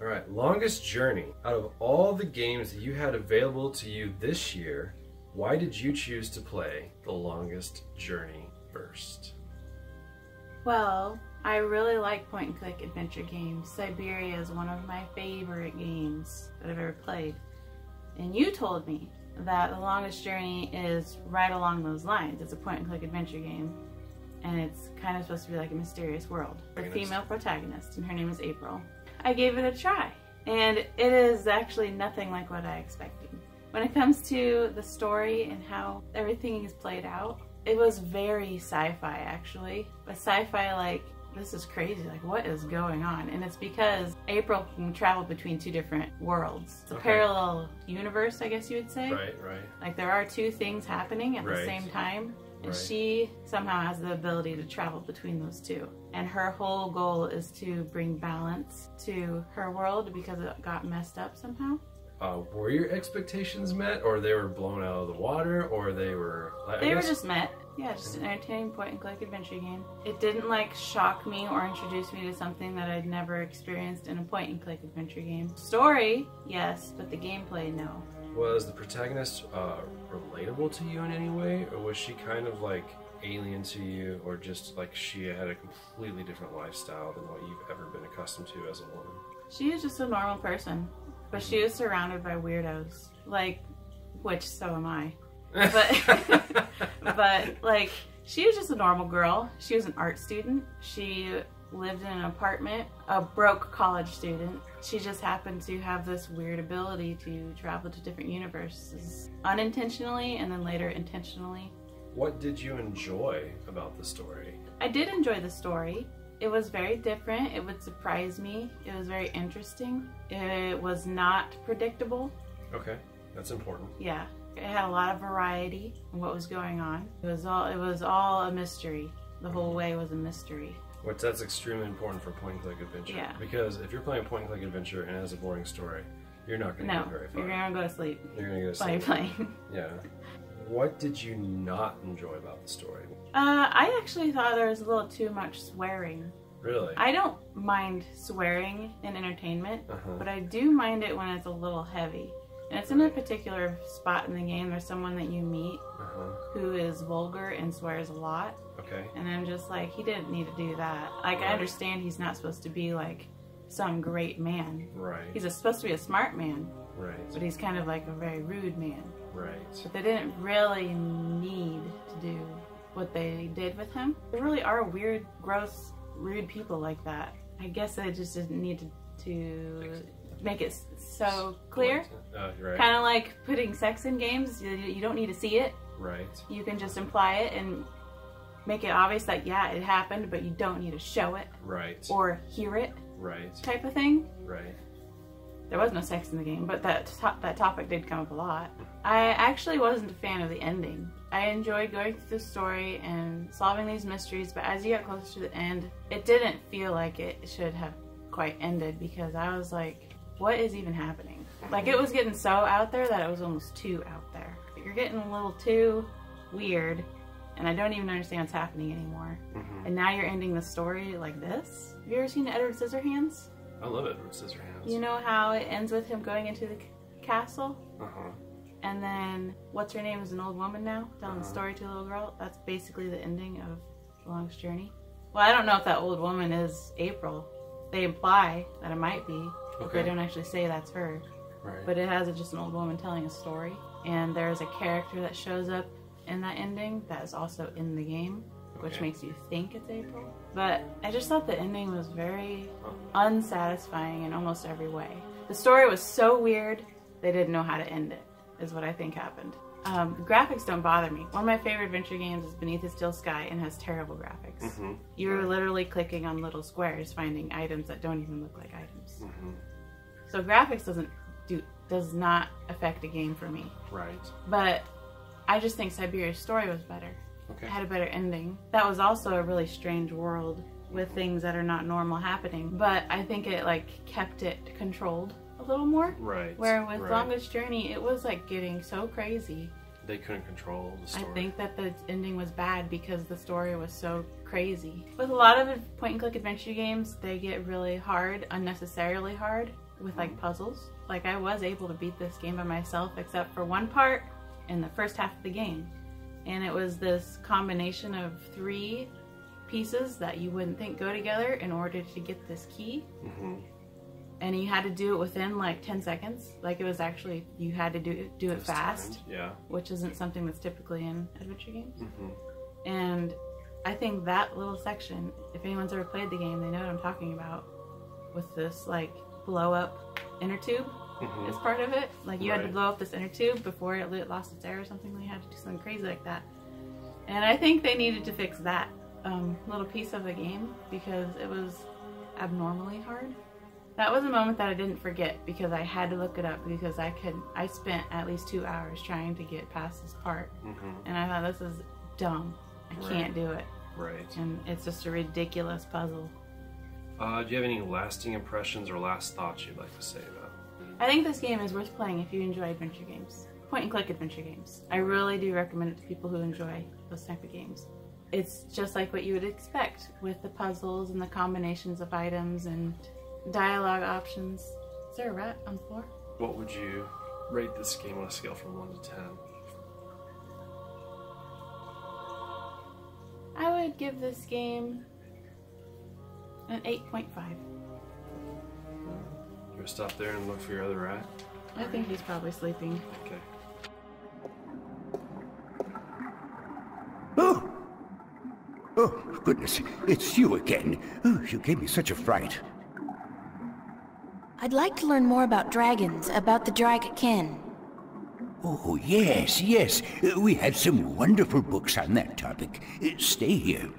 All right, longest journey. Out of all the games that you had available to you this year, why did you choose to play The Longest Journey first? Well, I really like point-and-click adventure games. Siberia is one of my favorite games that I've ever played. And you told me that The Longest Journey is right along those lines. It's a point-and-click adventure game, and it's kind of supposed to be like a mysterious world. The female protagonist, and her name is April. I gave it a try, and it is actually nothing like what I expected. When it comes to the story and how everything is played out, it was very sci-fi actually. But sci-fi like, this is crazy, like what is going on? And it's because April can travel between two different worlds. It's a parallel universe, I guess you would say. Right, right. Like there are two things happening at the same time. And she somehow has the ability to travel between those two. And her whole goal is to bring balance to her world because it got messed up somehow. Were your expectations met, or they were blown out of the water, or they were... They were just met. Yeah, just an entertaining point-and-click adventure game. It didn't like shock me or introduce me to something that I'd never experienced in a point-and-click adventure game. Story, yes, but the gameplay, no. Was the protagonist relatable to you in any way, or was she kind of like alien to you, or just like she had a completely different lifestyle than what you've ever been accustomed to as a woman? She is just a normal person, but she is surrounded by weirdos, like, which so am I. But, but like, she was just a normal girl. She was an art student. She lived in an apartment, a broke college student. She just happened to have this weird ability to travel to different universes, unintentionally and then later intentionally. What did you enjoy about the story? I did enjoy the story. It was very different. It would surprise me. It was very interesting. It was not predictable. Okay, that's important. Yeah. It had a lot of variety in what was going on. It was all a mystery. The whole way was a mystery. Which that's extremely important for point-and-click adventure. Yeah. Because if you're playing point-and-click adventure and it has a boring story, you're not going to get very far. You're going to go to sleep. You're going to go to sleep. While you're playing. Yeah. What did you not enjoy about the story? I actually thought there was a little too much swearing. Really? I don't mind swearing in entertainment, but I do mind it when it's a little heavy. And it's in a particular spot in the game. There's someone that you meet who is vulgar and swears a lot. Okay. And I'm just like, he didn't need to do that. Like, I understand he's not supposed to be like some great man. Right. He's supposed to be a smart man. Right. But he's kind of like a very rude man. Right. But they didn't really need to do what they did with him. There really are weird, gross, rude people like that. I guess they just didn't need to make it so clear. Right. Kind of like putting sex in games. You don't need to see it. Right. You can just imply it and make it obvious that, yeah, it happened, but you don't need to show it. Right. Or hear it. Right. Type of thing. Right. There was no sex in the game, but that topic did come up a lot. I actually wasn't a fan of the ending. I enjoyed going through the story and solving these mysteries, but as you got closer to the end, it didn't feel like it should have quite ended, because I was like, what is even happening? Like, it was getting so out there that it was almost too out there. You're getting a little too weird, and I don't even understand what's happening anymore. And now you're ending the story like this? Have you ever seen Edward Scissorhands? I love Edward Scissorhands. You know how it ends with him going into the castle? And then, what's her name is an old woman now, telling the story to a little girl? That's basically the ending of The Longest Journey. Well, I don't know if that old woman is April. They imply that it might be, but they don't actually say that's her. Right. But it has just an old woman telling a story. And there's a character that shows up in that ending that is also in the game, which makes you think it's April. But I just thought the ending was very unsatisfying in almost every way. The story was so weird, they didn't know how to end it, is what I think happened. The graphics don't bother me. One of my favorite adventure games is Beneath a Still Sky and has terrible graphics. You're literally clicking on little squares, finding items that don't even look like items. So graphics does not affect a game for me. Right. But I just think Siberia's story was better. It had a better ending. That was also a really strange world with things that are not normal happening. But I think it like kept it controlled a little more. Right. Where with Longest Journey, it was like getting so crazy. They couldn't control the story. I think that the ending was bad because the story was so crazy. With a lot of point-and-click adventure games, they get really hard, unnecessarily hard, with like puzzles. Like I was able to beat this game by myself except for one part in the first half of the game. And it was this combination of 3 pieces that you wouldn't think go together in order to get this key. And you had to do it within like 10 seconds. Like it was actually, you had to do it fast. Yeah. Which isn't something that's typically in adventure games. And I think that little section, if anyone's ever played the game, they know what I'm talking about. With this like blow up inner tube is part of it. Like you had to blow up this inner tube before it lost its air or something. You had to do something crazy like that. And I think they needed to fix that little piece of the game because it was abnormally hard. That was a moment that I didn't forget because I had to look it up because I spent at least 2 hours trying to get past this part. And I thought, this is dumb. I can't do it. And it's just a ridiculous puzzle. Do you have any lasting impressions or last thoughts you'd like to say about it? I think this game is worth playing if you enjoy adventure games. Point-and-click adventure games. I really do recommend it to people who enjoy those type of games. It's just like what you would expect with the puzzles and the combinations of items and dialogue options. Is there a rat on the floor? What would you rate this game on a scale from 1 to 10? I would give this game an 8.5. You want to stop there and look for your other rat? I think he's probably sleeping. Okay. Oh, goodness, it's you again. Oh, you gave me such a fright. I'd like to learn more about dragons, about the Dragkin. Oh, yes. We have some wonderful books on that topic. Stay here.